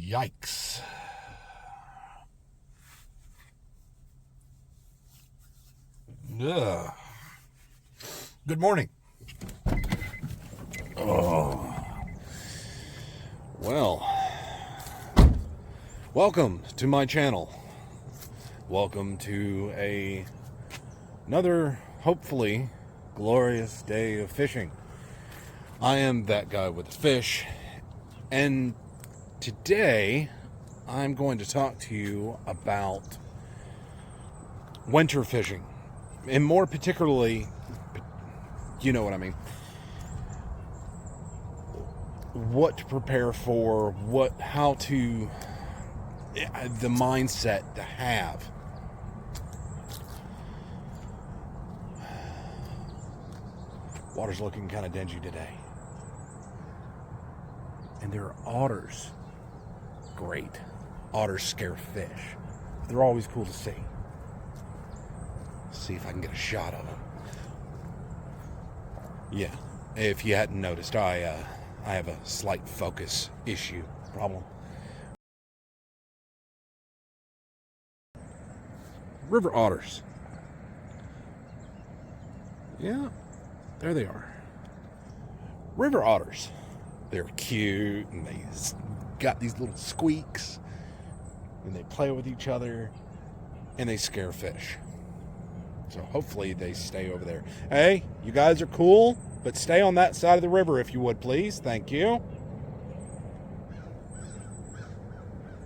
Yikes. Ugh. Good morning. Well, welcome to my channel. Welcome to another, hopefully, glorious day of fishing. I am that guy with the fish, and today I'm going to talk to you about winter fishing, and more particularly, you know what I mean, what to prepare for, the mindset to have. Water's looking kind of dingy today. And there are otters. Great. Otters scare fish. They're always cool to see. See if I can get a shot of them. Yeah, if you hadn't noticed, I have a slight focus problem. River otters. Yeah, there they are. River otters. They're cute, and they got these little squeaks, and they play with each other, and they scare fish. So hopefully they stay over there. Hey, you guys are cool, but stay on that side of the river if you would, please. Thank you.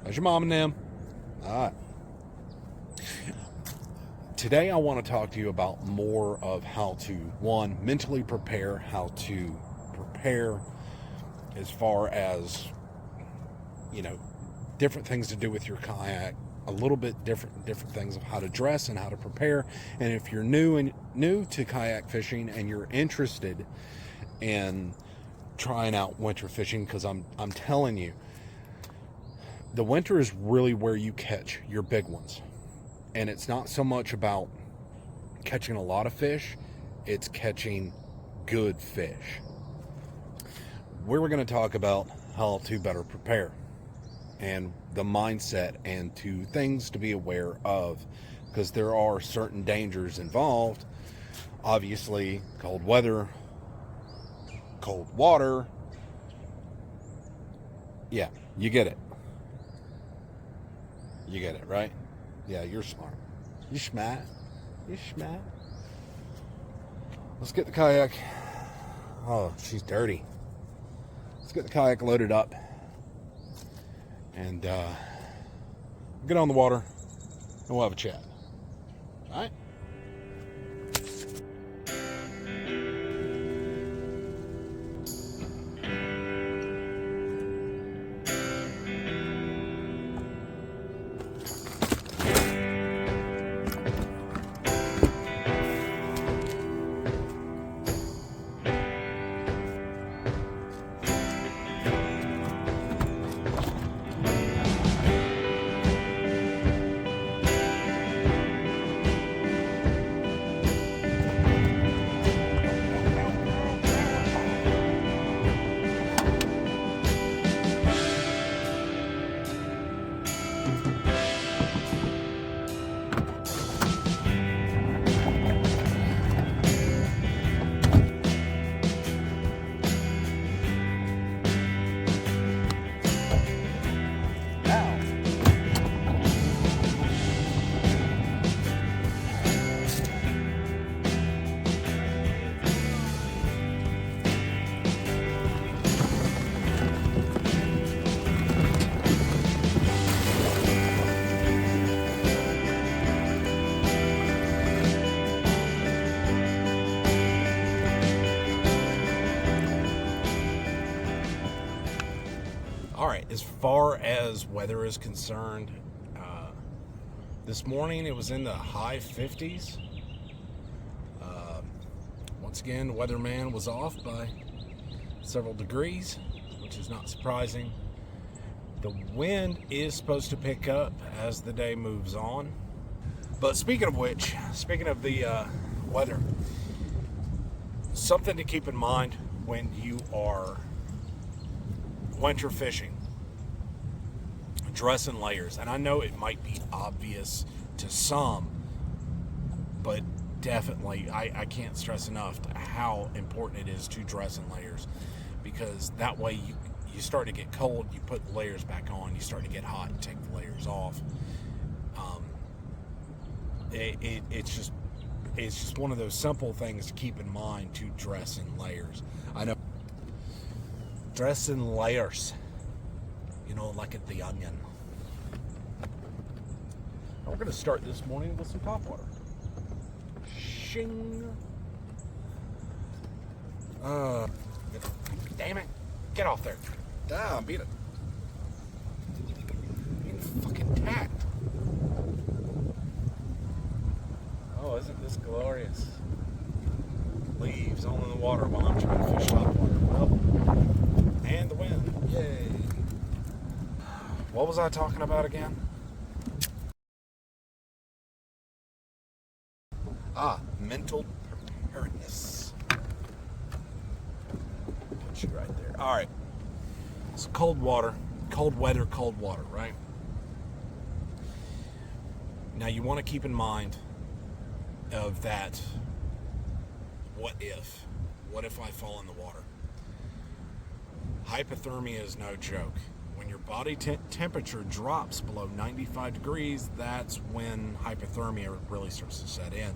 There's your mom and them. All right. Today I want to talk to you about more of how to, one, mentally prepare, how to prepare as far as, different things to do with your kayak, a little bit different things of how to dress and how to prepare. And if you're new to kayak fishing and you're interested in trying out winter fishing, because I'm telling you, the winter is really where you catch your big ones. And it's not so much about catching a lot of fish, it's catching good fish. We're going to talk about how to better prepare and the mindset and to things to be aware of, because there are certain dangers involved. Obviously, cold weather, cold water. Yeah, you get it. You get it, right? Yeah, you're smart. You smart. Let's get the kayak. Oh, she's dirty. Let's get the kayak loaded up and get on the water, and we'll have a chat. All right? All right, as far as weather is concerned, this morning it was in the high 50s. Once again, the weatherman was off by several degrees, which is not surprising. The wind is supposed to pick up as the day moves on. But speaking of which, speaking of the weather, something to keep in mind when you are winter fishing, dress in layers. And I know it might be obvious to some, but definitely I can't stress enough how important it is to dress in layers, because that way you start to get cold, you put the layers back on, you start to get hot, you take the layers off. It's just one of those simple things to keep in mind, to dress in layers. I know, dress in layers, like at the onion. We're going to start this morning with some top water. Shing. Damn it. Get off there. Ah, beat it. Being fucking tacked. Oh, isn't this glorious? Leaves all in the water while I'm trying to fish top water. Well, and the wind. Yay. What was I talking about again? Mental preparedness. Put you right there. All right. So cold weather, cold water, right? Now you want to keep in mind of that. What if I fall in the water? Hypothermia is no joke. When your body temperature drops below 95 degrees, that's when hypothermia really starts to set in.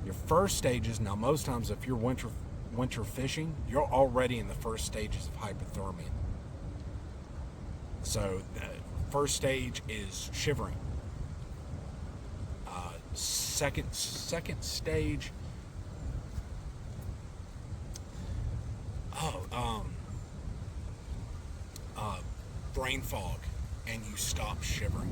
Your first stages, now most times if you're winter fishing, you're already in the first stages of hypothermia. So the first stage is shivering. Second stage, brain fog, and you stop shivering.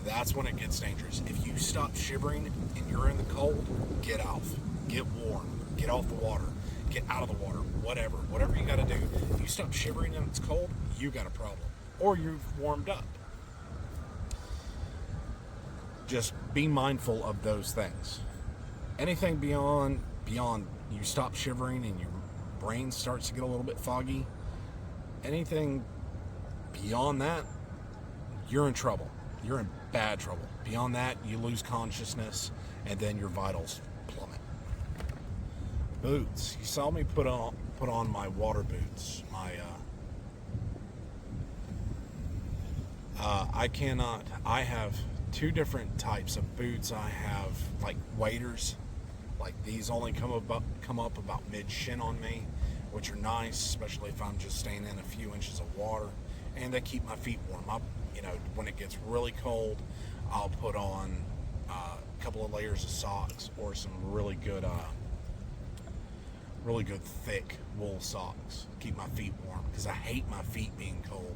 That's when it gets dangerous. If you stop shivering and you're in the cold, get off. Get warm. Get off the water. Get out of the water. Whatever you got to do. If you stop shivering and it's cold, you got a problem. Or you've warmed up. Just be mindful of those things. Anything beyond you stop shivering and your brain starts to get a little bit foggy, anything beyond that, you're in trouble. You're in bad trouble. Beyond that, you lose consciousness, and then your vitals plummet. Boots. You saw me put on my water boots. I have two different types of boots. I have like waders. Like these only come up about mid-shin on me, which are nice, especially if I'm just staying in a few inches of water, and they keep my feet warm. When it gets really cold, I'll put on a couple of layers of socks or some really good thick wool socks. Keep my feet warm, because I hate my feet being cold.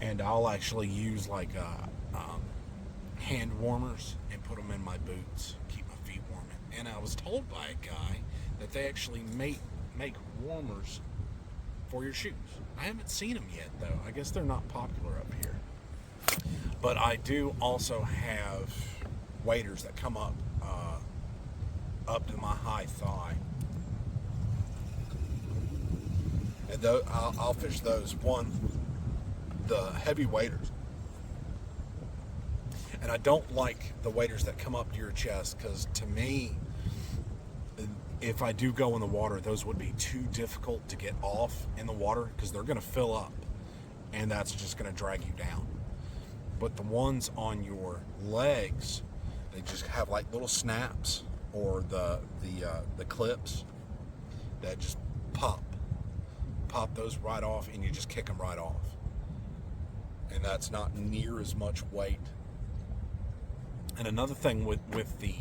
And I'll actually use like hand warmers and put them in my boots. Keep my feet warm. And I was told by a guy that they actually make warmers for your shoes. I haven't seen them yet, though. I guess they're not popular up here. But I do also have waders that come up to my high thigh. And I'll fish those. The heavy waders. And I don't like the waders that come up to your chest, because to me, if I do go in the water, those would be too difficult to get off in the water, because they're going to fill up, and that's just going to drag you down. But the ones on your legs, they just have like little snaps, or the clips that just pop those right off, and you just kick them right off. And that's not near as much weight. And another thing with the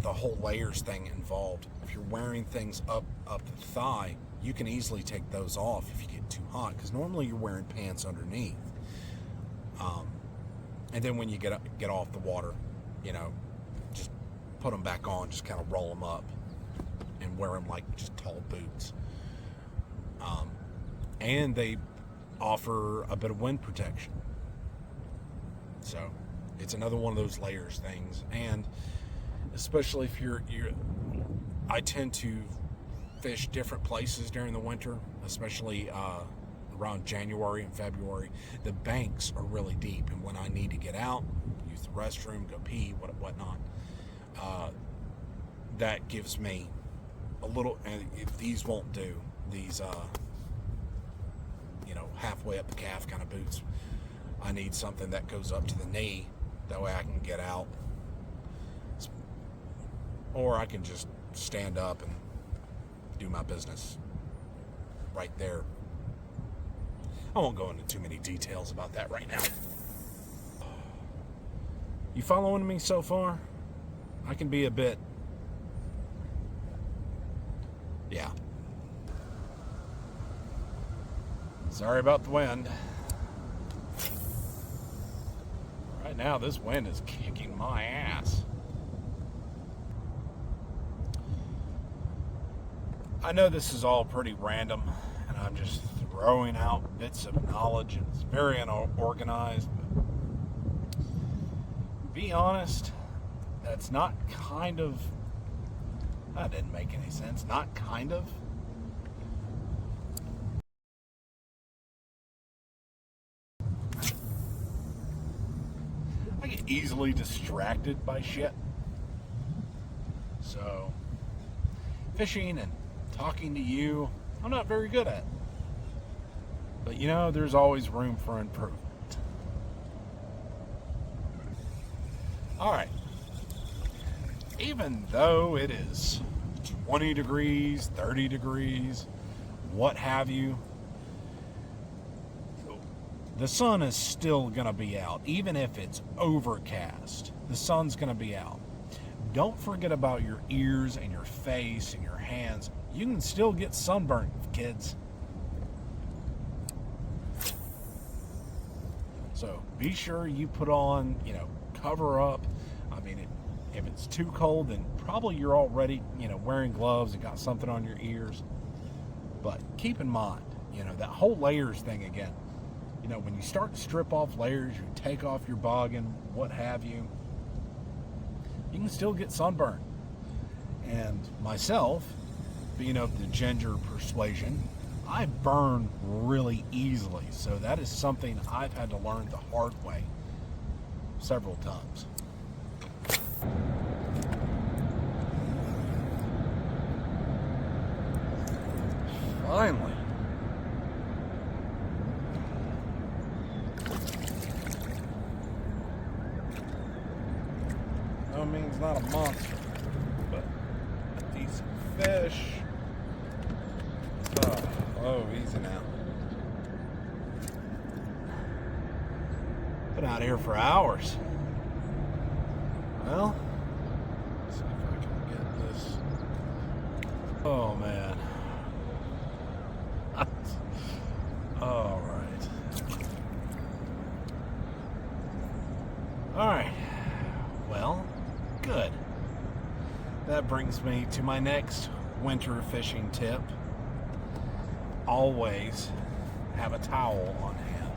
whole layers thing involved, if you're wearing things up the thigh, you can easily take those off if you get too hot, because normally you're wearing pants underneath. And then when you get off the water, just put them back on, just kind of roll them up and wear them like just tall boots. And they offer a bit of wind protection. So it's another one of those layers things. And especially if you're I tend to fish different places during the winter, especially around January and February. The banks are really deep, and when I need to get out, use the restroom, go pee, whatnot, that gives me a little. And if these won't do, these halfway up the calf kind of boots, I need something that goes up to the knee. That way I can get out, or I can just stand up and do my business right there. I won't go into too many details about that right now. You following me so far? I can be a bit, yeah. Sorry about the wind. Right now, this wind is kicking my ass. I know this is all pretty random, and I'm just throwing out bits of knowledge, and it's very unorganized. But be honest, that's not kind of. That didn't make any sense. Not kind of. I get easily distracted by shit. So, fishing and talking to you, I'm not very good at. But there's always room for improvement. Alright. Even though it is 20 degrees, 30 degrees, what have you, the sun is still going to be out. Even if it's overcast, the sun's going to be out. Don't forget about your ears and your face and your hands. You can still get sunburned, kids. So be sure you put on, cover up. I mean, if it's too cold, then probably you're already, wearing gloves and got something on your ears. But keep in mind, that whole layers thing again. When you start to strip off layers, you take off your boggin, what have you, you can still get sunburned. And myself, being of the ginger persuasion, I burn really easily. So that is something I've had to learn the hard way several times. Finally. No means not a monster, but a decent fish. Oh, easy now. Been out here for hours. Well, let's see if I can get this. Oh, man. All right. All right. Well, good. That brings me to my next winter fishing tip. Always have a towel on hand.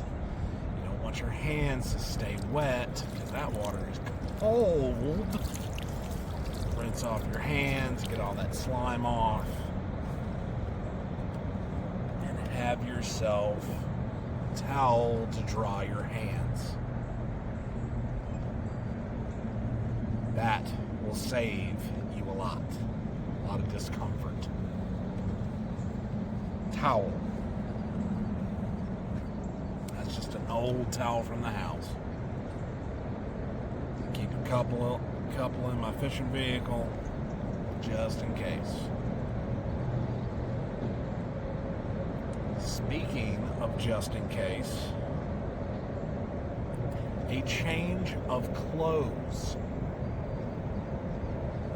You don't want your hands to stay wet because that water is cold. Rinse off your hands, get all that slime off, and have yourself a towel to dry your hands. That will save you a lot of discomfort. Towel. That's just an old towel from the house. I keep a couple in my fishing vehicle just in case. Speaking of just in case, a change of clothes.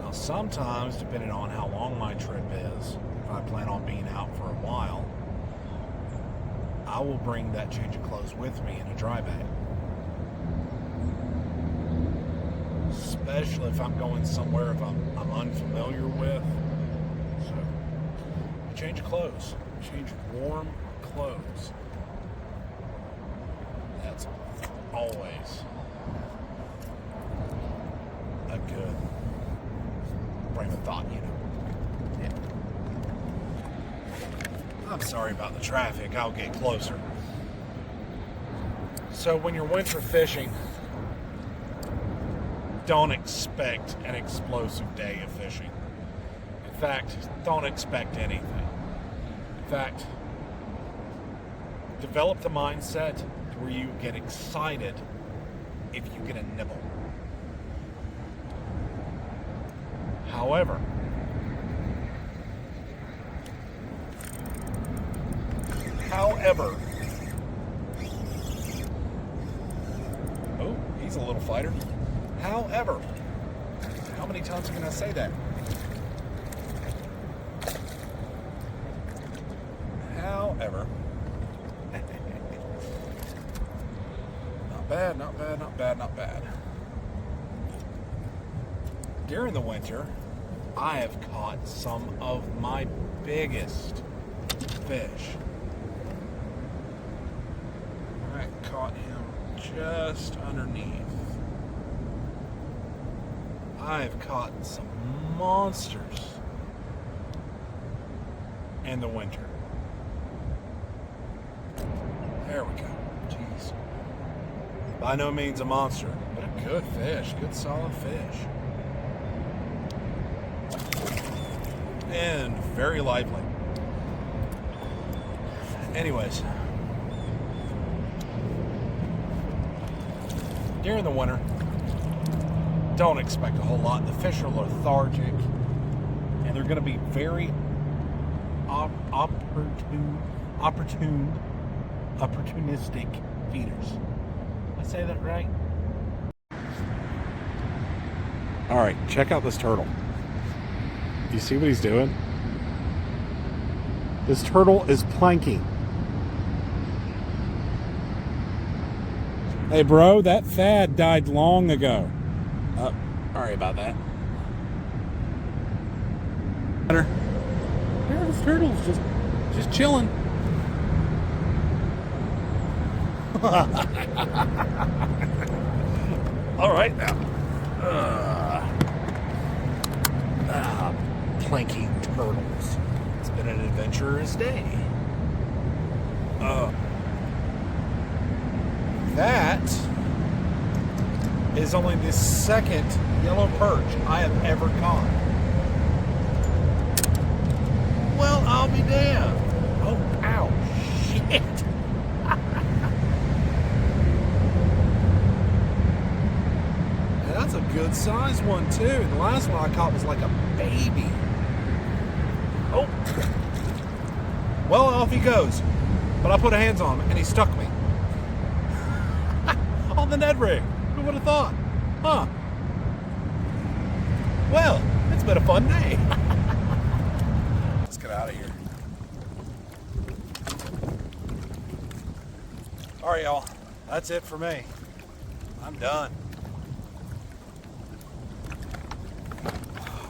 Now sometimes, depending on how long my trip is, if I plan on being out for a while, I will bring that change of clothes with me in a dry bag. Especially if I'm going somewhere if I'm unfamiliar with. So, change clothes. Change warm clothes. That's always a good frame of thought, I'm sorry about the traffic. I'll get closer. So when you're winter fishing, don't expect an explosive day of fishing. In fact, don't expect anything. In fact, develop the mindset where you get excited if you get a nibble. However, oh, he's a little fighter. However, how many times can I say that? However, not bad, not bad, not bad, not bad. During the winter, I have caught some of my biggest fish. I caught him just underneath. I've caught some monsters in the winter. There we go. Jeez. By no means a monster, but a good fish, good solid fish. And very lively. Anyways, during the winter, don't expect a whole lot. The fish are lethargic, and they're going to be very opportunistic feeders. Did I say that right? All right, check out this turtle. You see what he's doing? This turtle is planking. Hey, bro, that Thad died long ago. Sorry about that. There, this turtle's just chilling. All right now. Planking turtles. It's been an adventurous day. That is only the second yellow perch I have ever caught. Well, I'll be damned. Oh, ow, shit. And that's a good size one, too. The last one I caught was like a baby. Oh. Well, off he goes. But I put hands on him, and he stuck me. On the Ned rig. Who would have thought? Huh. Well, it's been a fun day. Let's get out of here. All right, y'all. That's it for me. I'm done.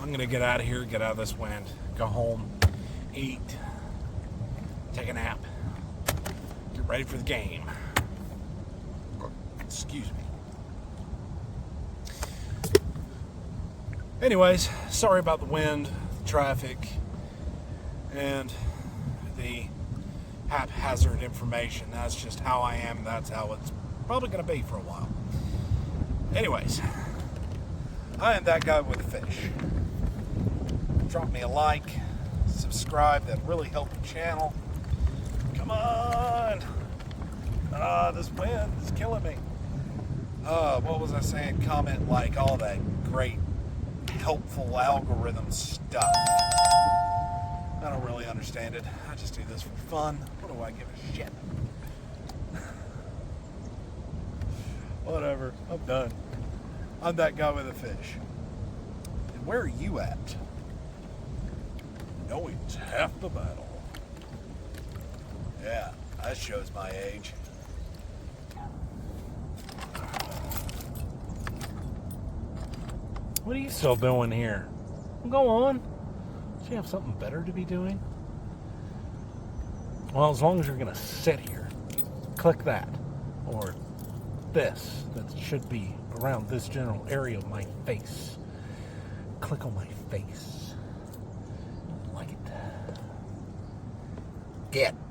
I'm going to get out of here, get out of this wind, go home, eat, take a nap, get ready for the game. Excuse me. Anyways, sorry about the wind, the traffic, and the haphazard information. That's just how I am. That's how it's probably going to be for a while. Anyways, I am that guy with the fish. Drop me a like, subscribe. That really help the channel. Come on. This wind is killing me. What was I saying? Comment, like, all that great, helpful algorithm stuff. I don't really understand it. I just do this for fun. What do I give a shit? Whatever. I'm done. I'm that guy with a fish. And where are you at? Knowing's half the battle. Yeah, that shows my age. What are you still doing here? Go on. Do you have something better to be doing? Well, as long as you're going to sit here, click that. Or this. That should be around this general area of my face. Click on my face. Like it. Get.